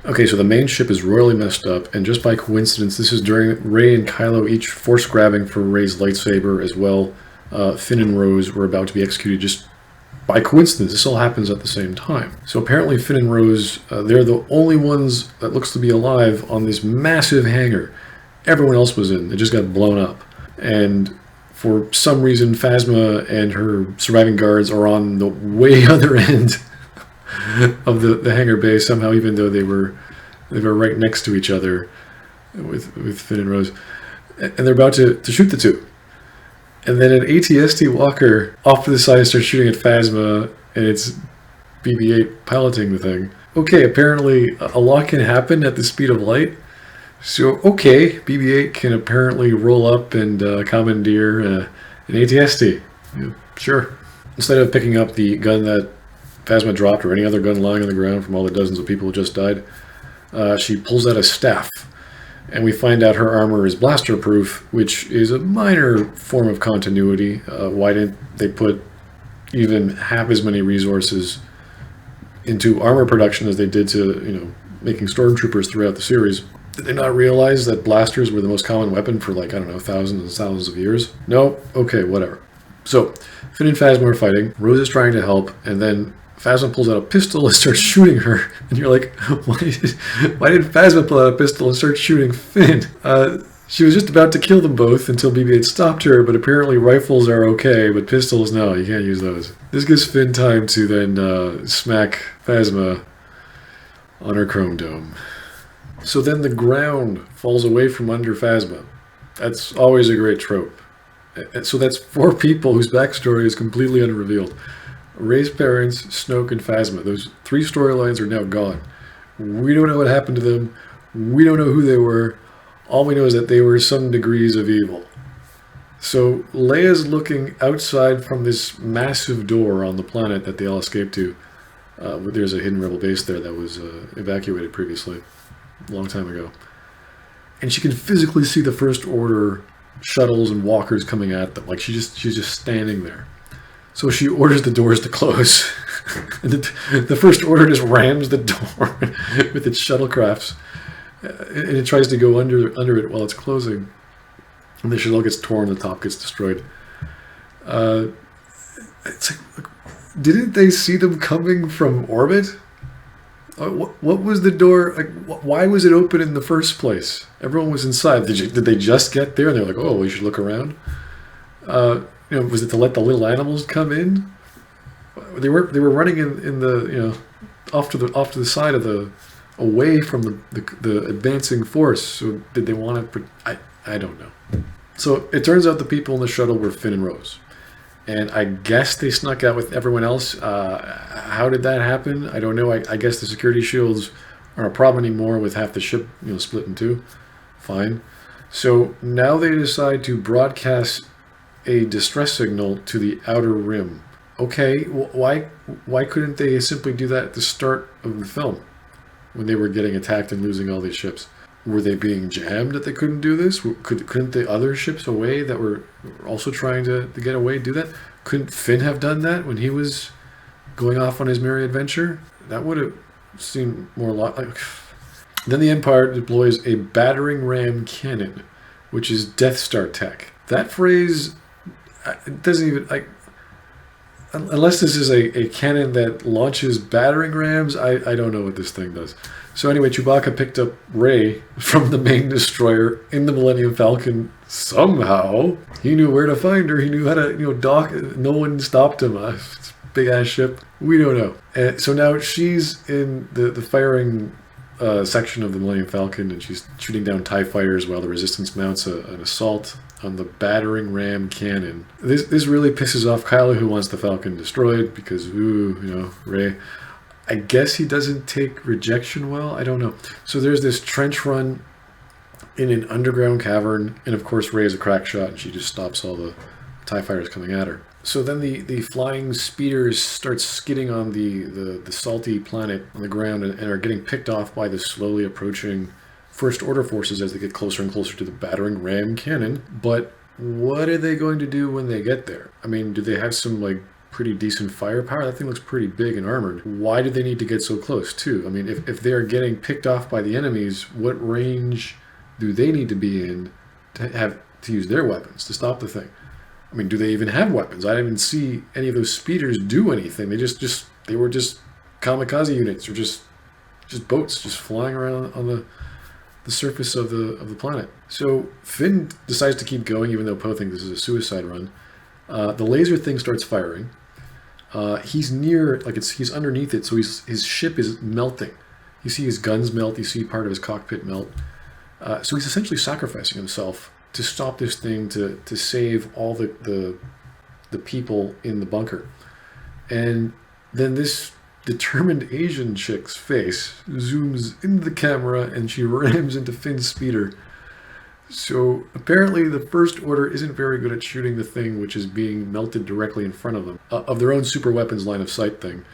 Okay, so the main ship is royally messed up, and just by coincidence, this is during Rey and Kylo each force grabbing for Rey's lightsaber as well. Finn and Rose were about to be executed just by coincidence. This all happens at the same time. So apparently Finn and Rose, they're the only ones that looks to be alive on this massive hangar. Everyone else was in. It just got blown up. And for some reason, Phasma and her surviving guards are on the way other end of the hangar bay somehow, even though they were right next to each other with Finn and Rose. And they're about to shoot the two. And then an AT-ST Walker off to the side starts shooting at Phasma, and it's BB-8 piloting the thing. Okay, apparently a lot can happen at the speed of light. So, okay, BB-8 can apparently roll up and commandeer an AT-ST. Yeah, sure. Instead of picking up the gun that Phasma dropped or any other gun lying on the ground from all the dozens of people who just died, she pulls out a staff. And we find out her armor is blaster proof, which is a minor form of continuity. Why didn't they put even half as many resources into armor production as they did to, making stormtroopers throughout the series? Did they not realize that blasters were the most common weapon for, thousands and thousands of years? No? Okay, whatever. So, Finn and Phasma are fighting. Rose is trying to help, and then Phasma pulls out a pistol and starts shooting her. And you're like, why did Phasma pull out a pistol and start shooting Finn? She was just about to kill them both until BB-8 stopped her, but apparently rifles are okay, but pistols, no, you can't use those. This gives Finn time to then smack Phasma on her chrome dome. So then the ground falls away from under Phasma. That's always a great trope. So that's 4 people whose backstory is completely unrevealed. Rey's parents, Snoke, and Phasma. Those 3 storylines are now gone. We don't know what happened to them. We don't know who they were. All we know is that they were some degrees of evil. So Leia's looking outside from this massive door on the planet that they all escaped to. There's a hidden rebel base there that was evacuated previously, a long time ago. And she can physically see the First Order shuttles and walkers coming at them. Like she's just standing there. So she orders the doors to close. And the First Order just rams the door with its shuttlecrafts. And it tries to go under it while it's closing. And the shuttle gets torn, the top gets destroyed. It's like, didn't they see them coming from orbit? What was the door? Like, why was it open in the first place? Everyone was inside. Did they just get there? And they're like, oh, we should look around. Was it to let the little animals come in? They were running in the off to the side of away from the advancing force. So did they want to? I don't know. So it turns out the people in the shuttle were Finn and Rose, and I guess they snuck out with everyone else. How did that happen? I don't know. I guess the security shields aren't a problem anymore with half the ship split in 2. Fine. So now they decide to broadcast a distress signal to the outer rim. Okay, why couldn't they simply do that at the start of the film when they were getting attacked and losing all these ships? Were they being jammed that they couldn't do this? Couldn't the other ships away that were also trying to get away do that? Couldn't Finn have done that when he was going off on his merry adventure? That would have seemed more like... Then the Empire deploys a battering ram cannon, which is Death Star tech. That phrase... It doesn't even unless this is a cannon that launches battering rams. I don't know what this thing does. So anyway, Chewbacca picked up Rey from the main destroyer in the Millennium Falcon. Somehow he knew where to find her. He knew how to dock. No one stopped him. It's a big ass ship. We don't know. And so now she's in the firing section of the Millennium Falcon, and she's shooting down TIE fighters while the Resistance mounts an assault on the battering ram cannon. This really pisses off Kylo, who wants the Falcon destroyed because, Rey. I guess he doesn't take rejection well. I don't know. So there's this trench run in an underground cavern, and of course Rey is a crack shot, and she just stops all the TIE fighters coming at her. So then the flying speeders start skidding on the salty planet on the ground and are getting picked off by the slowly approaching First Order forces as they get closer and closer to the battering ram cannon. But what are they going to do when they get there? I mean, do they have some pretty decent firepower. That thing looks pretty big and armored. Why did they need to get so close, too? I mean, if they're getting picked off by the enemies, what range do they need to be in to use their weapons to stop the thing? I mean, do they even have weapons? I didn't even see any of those speeders do anything. They were just kamikaze units, or just boats just flying around on the surface of the planet. So Finn decides to keep going, even though Poe thinks this is a suicide run. The laser thing starts firing. He's near, he's underneath it, so his ship is melting. You see his guns melt. You see part of his cockpit melt. So he's essentially sacrificing himself to stop this thing, to save all the people in the bunker. And then this determined Asian chick's face zooms into the camera, and she rams into Finn's speeder. So apparently the First Order isn't very good at shooting the thing which is being melted directly in front of them, of their own super weapons line of sight thing.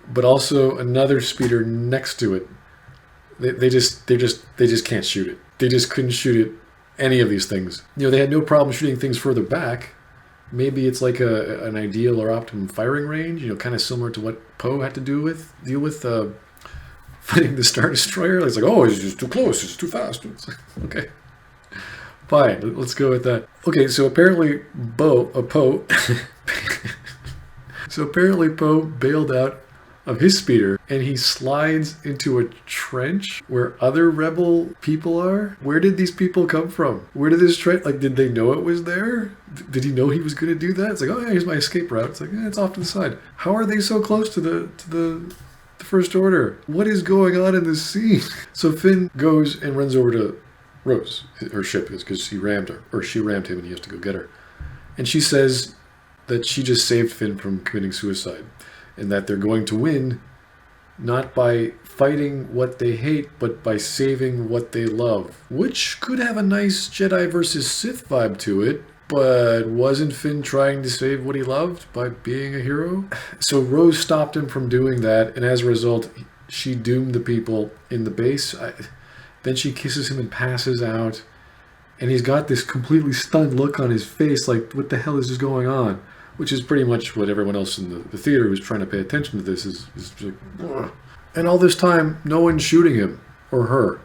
But also another speeder next to it. They just can't shoot it. They just couldn't shoot it, any of these things. They had no problem shooting things further back. Maybe it's like an ideal or optimum firing range, kind of similar to what Poe had to deal with fighting the Star Destroyer. It's like, oh, it's just too close, it's too fast. It's like, okay, fine, let's go with that. Okay, so apparently Poe bailed out of his speeder, and he slides into a trench where other rebel people are. Where did these people come from? Where did this trench, did they know it was there? Did he know he was going to do that? It's like, oh yeah, here's my escape route. It's like, it's off to the side. How are they so close to the First Order? What is going on in this scene? So Finn goes and runs over to Rose, her ship is, because she rammed him, and he has to go get her. And she says that she just saved Finn from committing suicide, and that they're going to win not by fighting what they hate, but by saving what they love. Which could have a nice Jedi versus Sith vibe to it, but wasn't Finn trying to save what he loved by being a hero? So Rose stopped him from doing that, and as a result, she doomed the people in the base. Then she kisses him and passes out, and he's got this completely stunned look on his face, like, what the hell is this going on? Which is pretty much what everyone else in the theater who's trying to pay attention to this is like, ugh. And all this time, no one's shooting him or her.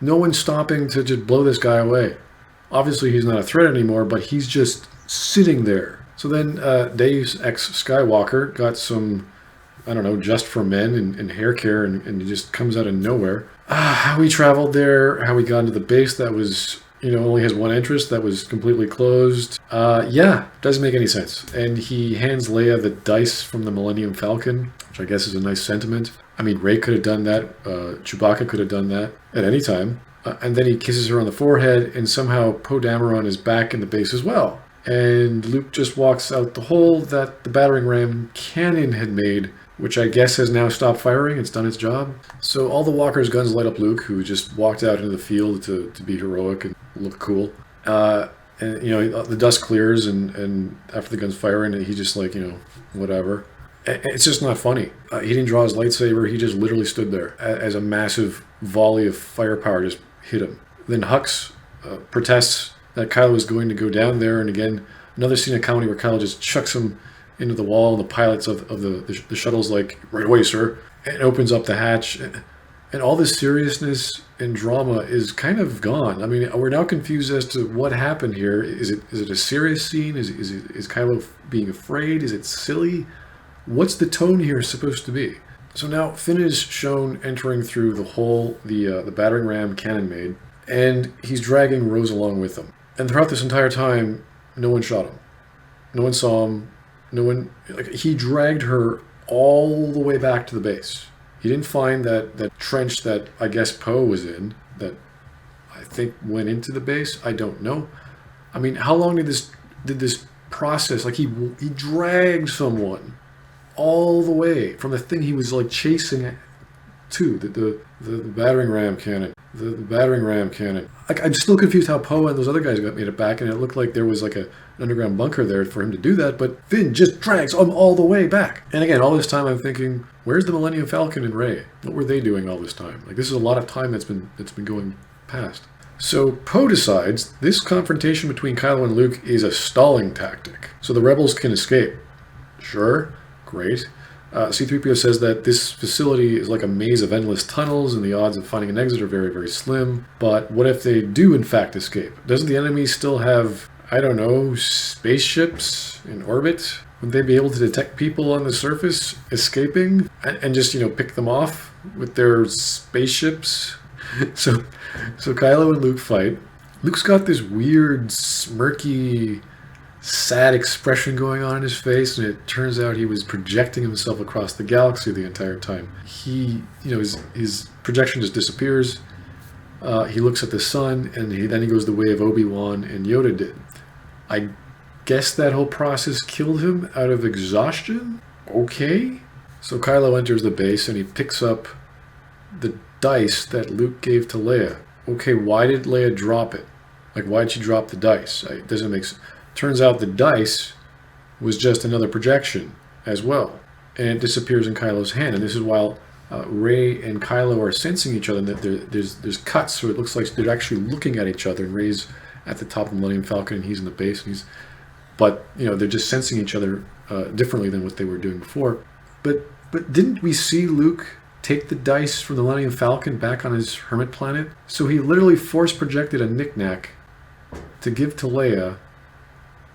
No one's stopping to just blow this guy away. Obviously, he's not a threat anymore, but he's just sitting there. So then Deus Ex Skywalker got some, I don't know, just for men and hair care, and he just comes out of nowhere. How he traveled there, how he got into the base that was, only has one entrance that was completely closed. Doesn't make any sense. And he hands Leia the dice from the Millennium Falcon, which I guess is a nice sentiment. I mean, Rey could have done that. Chewbacca could have done that at any time. And then he kisses her on the forehead, and somehow Poe Dameron is back in the base as well. And Luke just walks out the hole that the battering ram cannon had made, which I guess has now stopped firing. It's done its job. So all the walkers' guns light up Luke, who just walked out into the field to be heroic and look cool. And the dust clears, and after the gun's firing, he just whatever. It's just not funny. He didn't draw his lightsaber. He just literally stood there as a massive volley of firepower just hit him. Then Hux protests that Kylo is going to go down there, and again, another scene of comedy where Kylo just chucks him into the wall, and the pilots of the shuttle's like, right away, sir, and opens up the hatch. And all this seriousness and drama is kind of gone. I mean, we're now confused as to what happened here. Is it a serious scene? Is Kylo being afraid? Is it silly? What's the tone here supposed to be? So now Finn is shown entering through the hole the battering ram cannon made, and he's dragging Rose along with him. And throughout this entire time, no one shot him. No one saw him. No one, he dragged her all the way back to the base. He didn't find that trench that I guess Poe was in, that I think went into the base. I don't know. I mean, how long did this process, he dragged someone all the way from the thing he was chasing to the battering ram cannon. The battering ram cannon. I'm still confused how Poe and those other guys made it back, and it looked like there was an underground bunker there for him to do that, but Finn just drags him all the way back. And again, all this time I'm thinking, where's the Millennium Falcon and Rey? What were they doing all this time? This is a lot of time that's been going past. So Poe decides this confrontation between Kylo and Luke is a stalling tactic, so the rebels can escape. Sure, great. C-3PO says that this facility is like a maze of endless tunnels and the odds of finding an exit are very, very slim. But what if they do in fact escape? Doesn't the enemy still have, I don't know, spaceships in orbit? Would they be able to detect people on the surface escaping and just, pick them off with their spaceships? So Kylo and Luke fight. Luke's got this weird, smirky, sad expression going on in his face, and it turns out he was projecting himself across the galaxy the entire time. His projection just disappears. He looks at the sun, and then he goes the way of Obi-Wan and Yoda did. I guess that whole process killed him out of exhaustion? Okay. So Kylo enters the base, and he picks up the dice that Luke gave to Leia. Okay, why did Leia drop it? Like, why'd she drop the dice? It doesn't make sense. Turns out the dice was just another projection as well. And it disappears in Kylo's hand. And this is while Rey and Kylo are sensing each other. And that there's cuts, so it looks like they're actually looking at each other. And Rey's at the top of the Millennium Falcon, and he's in the base. But they're just sensing each other differently than what they were doing before. But didn't we see Luke take the dice from the Millennium Falcon back on his hermit planet? So he literally force projected a knickknack to give to Leia.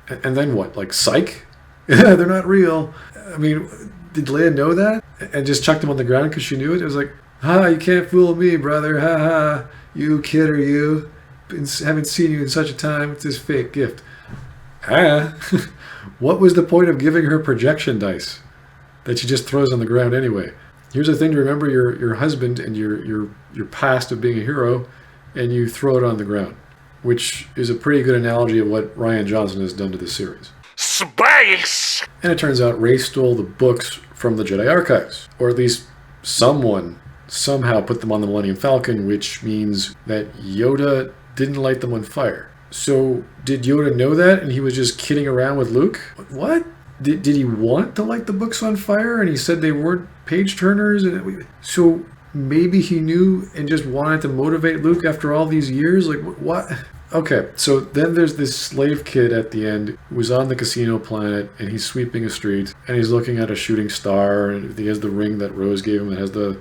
And then what? Like, psych? Yeah, they're not real. I mean, did Leia know that? And just chucked him on the ground because she knew it? It was like, you can't fool me, brother. Ha, you kidder, you. Haven't seen you in such a time. It's this fake gift. What was the point of giving her projection dice that she just throws on the ground anyway? Here's the thing to remember: your husband and your past of being a hero, and you throw it on the ground, which is a pretty good analogy of what Rian Johnson has done to the series. Space! And it turns out Rey stole the books from the Jedi Archives, or at least someone somehow put them on the Millennium Falcon, which means that Yoda didn't light them on fire. So did Yoda know that and he was just kidding around with Luke? What? Did he want to light the books on fire and he said they weren't page turners? So maybe he knew and just wanted to motivate Luke after all these years? Like, what? Okay, so then there's this slave kid at the end who's on the casino planet and he's sweeping a street and he's looking at a shooting star and he has the ring that Rose gave him that has the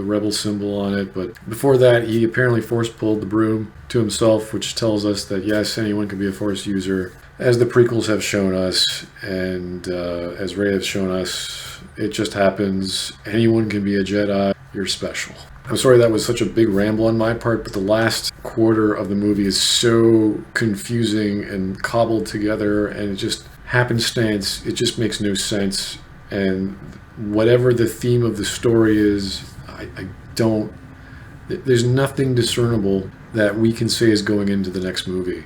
rebel symbol on it. But before that, he apparently force pulled the broom to himself, which tells us that yes, anyone can be a force user, as the prequels have shown us and as Rey has shown us. It just happens. Anyone can be a Jedi. You're special. I'm sorry that was such a big ramble on my part, but the last quarter of the movie is so confusing and cobbled together, and it just happenstance. It just makes no sense. And whatever the theme of the story is, I don't. There's nothing discernible that we can say is going into the next movie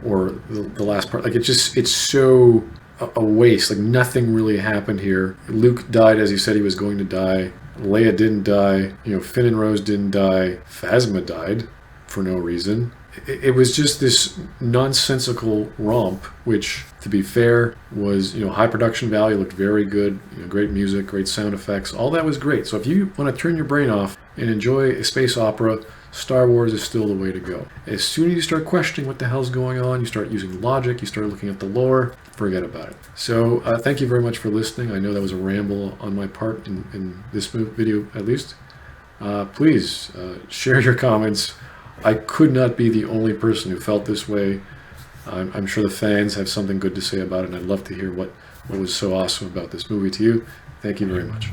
or the last part. Like, it's so a waste. Like, nothing really happened here. Luke died as he said he was going to die. Leia didn't die. Finn and Rose didn't die. Phasma died for no reason. It was just this nonsensical romp, which, to be fair, was high production value, looked very good, great music, great sound effects, all that was great. So if you want to turn your brain off and enjoy a space opera, Star Wars is still the way to go. As soon as you start questioning what the hell's going on, you start using logic, you start looking at the lore, forget about it. So thank you very much for listening. I know that was a ramble on my part in this video, at least. Please share your comments. I could not be the only person who felt this way. I'm sure the fans have something good to say about it, and I'd love to hear what was so awesome about this movie to you. Thank you very much.